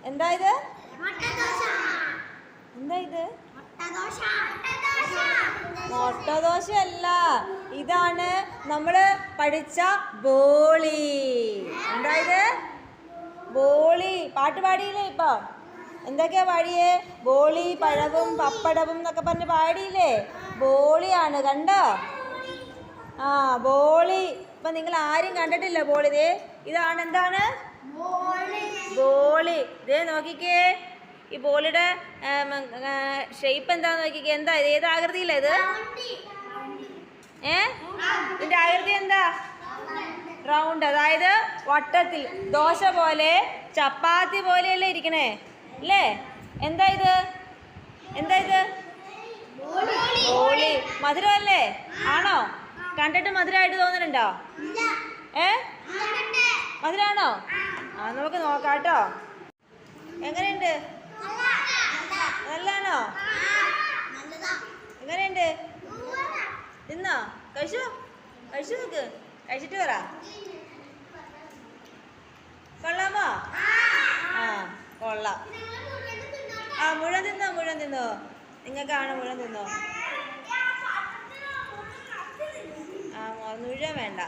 എന്താ ഇത്? എന്താ ഇത്? മുട്ടദോശയല്ല, ഇതാണ് നമ്മള് പഠിച്ച ബോളി. എന്താ ഇത്? ബോളി. പാട്ട് പാടിയില്ലേ ഇപ്പൊ? എന്തൊക്കെയാ പാടിയേ? ബോളി, പഴവും പപ്പടവും എന്നൊക്കെ പറഞ്ഞ് പാടിയില്ലേ? ബോളിയാണ്. കണ്ടോ? ആ, ബോളി. ഇപ്പൊ നിങ്ങൾ ആരും കണ്ടിട്ടില്ല ബോളി. ഇതാണ്. എന്താണ് ബോളി? ഇതേ നോക്കിക്കേ, ഈ ബോളിയുടെ ഷേപ്പ് എന്താന്ന് നോക്കിക്കേ. എന്താ ഇത്? ഏത് ആകൃതിയില്ല ഇത്? ഇതിന്റെ ആകൃതി എന്താ? റൗണ്ട്, അതായത് വട്ടത്തിൽ. ദോശ പോലെ, ചപ്പാത്തി പോലെയല്ലേ ഇരിക്കണേ അല്ലേ? എന്താ ഇത്? എന്താ ഇത്? ബോളി. മധുരമല്ലേ? ആണോ? കണ്ടിട്ട് മധുരമായിട്ട് തോന്നുന്നുണ്ടോ? മധുരാണോ? ആ, നമുക്ക് നോക്കാം കേട്ടോ. എങ്ങനെയുണ്ട്? നല്ലാണോ? എങ്ങനെയുണ്ട്? തിന്നോ? കഴിച്ചു നോക്ക്. കഴിച്ചിട്ട് പറ. കൊള്ളാമോ? ആ, കൊള്ളാം. ആ, മുഴുവൻ തിന്നോ. നിങ്ങൾക്കാണ് മുഴുവൻ തിന്നോ? ആ, മുഴുവൻ വേണ്ട.